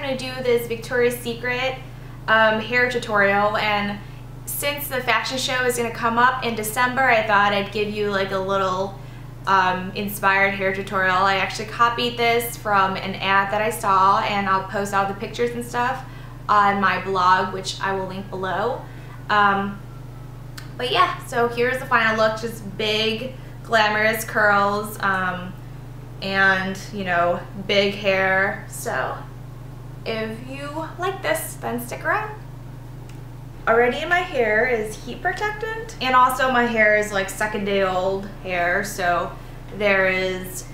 going to do this Victoria's Secret hair tutorial, and since the fashion show is going to come up in December, I thought I'd give you like a little inspired hair tutorial. I actually copied this from an ad that I saw, and I'll post all the pictures and stuff on my blog, which I will link below. But yeah, so here's the final look, just big glamorous curls and you know, big hair. So if you like this, then stick around. Already in my hair is heat protectant, and also my hair is like second day old hair, so there is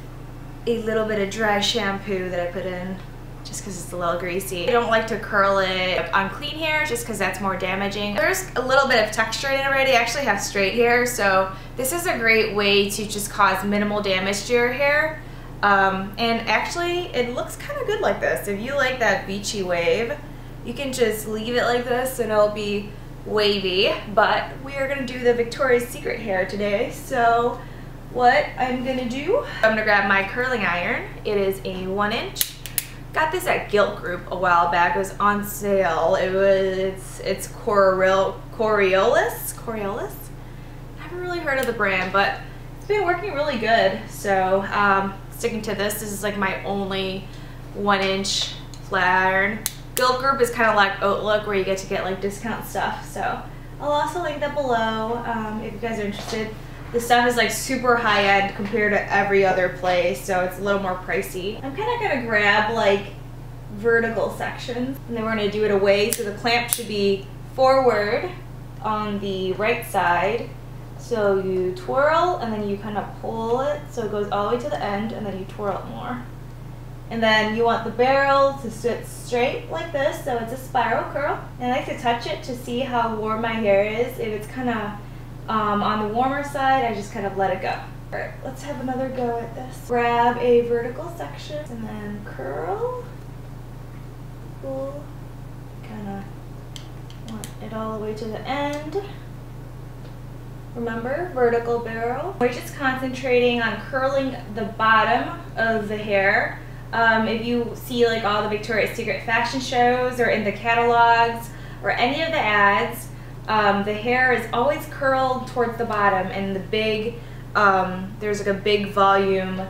a little bit of dry shampoo that I put in just because it's a little greasy. I don't like to curl it on clean hair just because that's more damaging. There's a little bit of texture in it already. I actually have straight hair, so this is a great way to just cause minimal damage to your hair. And actually it looks kind of good like this. If you like that beachy wave, you can just leave it like this and it'll be wavy. But we are going to do the Victoria's Secret hair today, so what I'm going to do, I'm going to grab my curling iron. It is a 1-inch. Got this at Gilt Group a while back. It was on sale. It's Coriolis. Never really heard of the brand, but it's been working really good. So sticking to this. This is like my only 1-inch flat iron. Gilt Group is kind of like Outlook, where you get to get like discount stuff. So I'll also link that below if you guys are interested. This stuff is like super high end compared to every other place, so it's a little more pricey. I'm kind of gonna grab like vertical sections, and then we're gonna do it away, so the clamp should be forward on the right side. So you twirl and then you kind of pull it so it goes all the way to the end, and then you twirl it more. And then you want the barrel to sit straight like this, so it's a spiral curl. And I like to touch it to see how warm my hair is. If it's kind of on the warmer side, I just kind of let it go. Alright, let's have another go at this. Grab a vertical section and then curl. Pull. Kind of want it all the way to the end. Remember, vertical barrel. We're just concentrating on curling the bottom of the hair. If you see like all the Victoria's Secret fashion shows or in the catalogs or any of the ads, the hair is always curled towards the bottom, and the big, there's like a big volume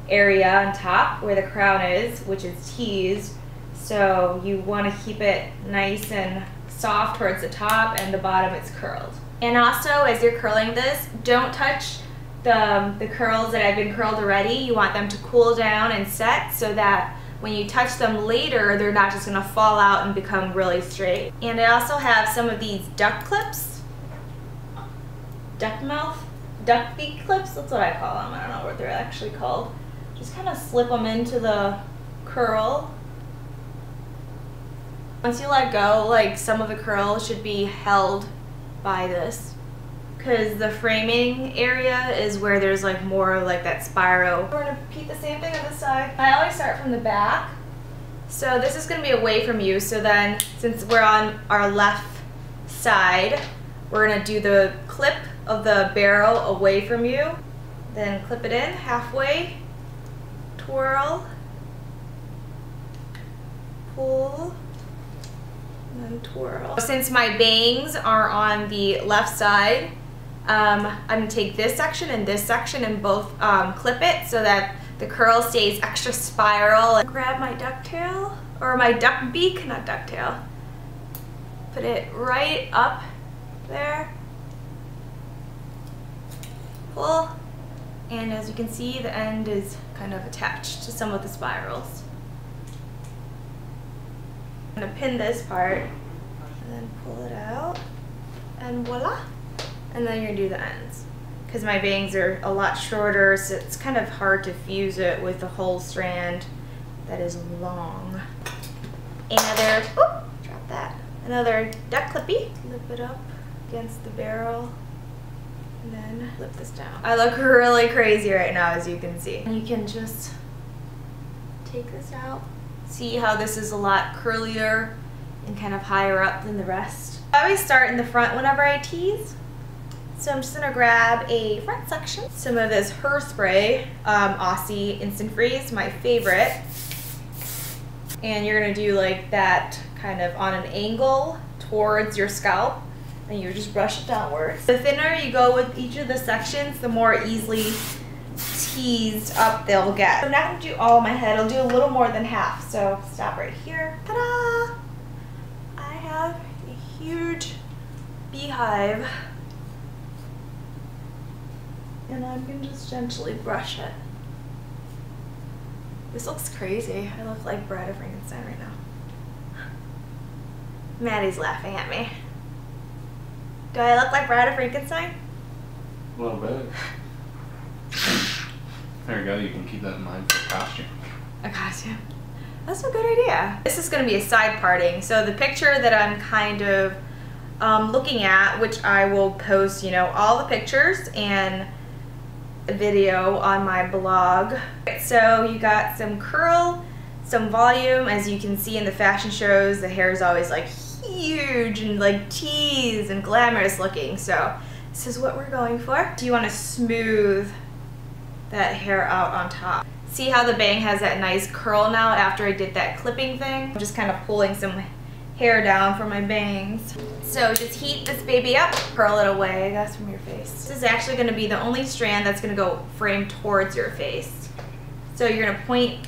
area on top where the crown is, which is teased. So you want to keep it nice and soft towards the top, and the bottom is curled. And also, as you're curling this, don't touch the curls that have been curled already. You want them to cool down and set so that when you touch them later, they're not just going to fall out and become really straight. And I also have some of these duck clips. Duck beak clips, that's what I call them. I don't know what they're actually called. Just kind of slip them into the curl. Once you let go, like some of the curl should be held by this, because the framing area is where there's like more like that spiral. We're gonna repeat the same thing on this side. I always start from the back. So this is gonna be away from you. So then, since we're on our left side, we're gonna do the clip of the barrel away from you. Then clip it in halfway, twirl, pull, and then twirl. Since my bangs are on the left side, I'm going to take this section and both clip it so that the curl stays extra spiral. Grab my ducktail, or my duck beak, not ducktail. Put it right up there. Pull. And as you can see, the end is kind of attached to some of the spirals. I'm going to pin this part and then pull it out, and voila. And then you're going to do the ends. Because my bangs are a lot shorter, so it's kind of hard to fuse it with the whole strand that is long. Another, drop that. Another duck clippy. Flip it up against the barrel. And then flip this down. I look really crazy right now, as you can see. And you can just take this out. See how this is a lot curlier and kind of higher up than the rest. I always start in the front whenever I tease. So I'm just gonna grab a front section. Some of this Hairspray Aussie Instant Freeze, my favorite. and you're gonna do like that kind of on an angle towards your scalp, and you just brush it downwards. The thinner you go with each of the sections, the more easily teased up they'll get. I'm not gonna do all my head, I'll do a little more than half. So stop right here. Ta-da! I have a huge beehive. And I'm gonna just gently brush it. This looks crazy. I look like Bride of Frankenstein right now. Maddie's laughing at me. Do I look like Bride of Frankenstein? A little bit. There you go, you can keep that in mind for a costume. A costume. That's a good idea. This is going to be a side parting. So the picture that I'm kind of looking at, which I will post, you know, all the pictures and a video on my blog. So you got some curl, some volume. As you can see in the fashion shows, the hair is always like huge and like teased and glamorous looking. So this is what we're going for. Do you want to smooth that hair out on top? See how the bang has that nice curl now after I did that clipping thing? I'm just kind of pulling some hair down for my bangs. So just heat this baby up, curl it away, I guess, from your face. This is actually going to be the only strand that's going to go frame towards your face. So you're going to point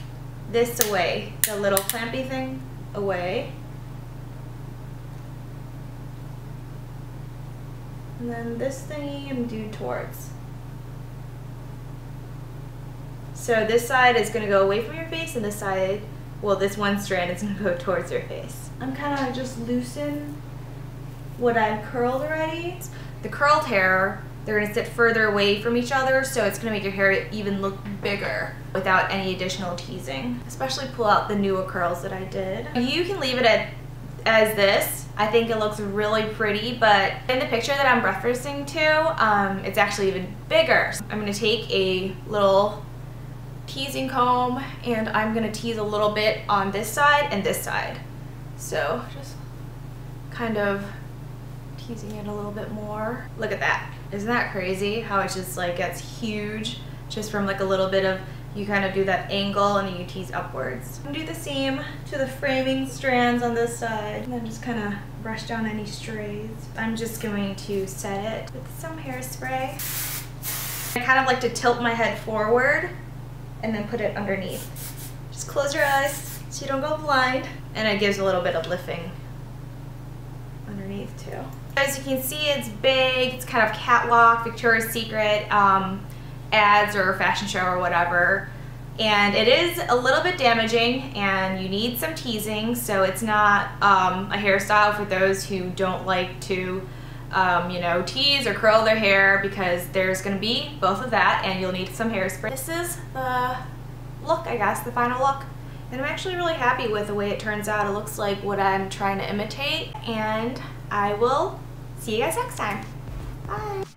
this away, the little clampy thing away. And then this thingy I'm due towards. So this side is going to go away from your face, and this side, well, this one strand is going to go towards your face. I'm kind of just loosen what I've curled already. The curled hair, they're going to sit further away from each other, so it's going to make your hair even look bigger without any additional teasing. Especially pull out the newer curls that I did. You can leave it as this. I think it looks really pretty, but in the picture that I'm referencing to, it's actually even bigger. I'm going to take a little teasing comb and I'm going to tease a little bit on this side and this side. So just kind of teasing it a little bit more. Look at that. Isn't that crazy how it just like gets huge just from like a little bit of, you kind of do that angle and you tease upwards. Do the same to the framing strands on this side and then just kind of brush down any strays. I'm just going to set it with some hairspray. I kind of like to tilt my head forward and then put it underneath. Just close your eyes so you don't go blind. And it gives a little bit of lifting underneath too. As you can see, it's big, it's kind of catwalk, Victoria's Secret ads or fashion show or whatever. And it is a little bit damaging and you need some teasing, so it's not a hairstyle for those who don't like to you know, tease or curl their hair, because there's going to be both of that and you'll need some hairspray. This is the look, I guess, the final look. And I'm actually really happy with the way it turns out. It looks like what I'm trying to imitate, and I will see you guys next time. Bye!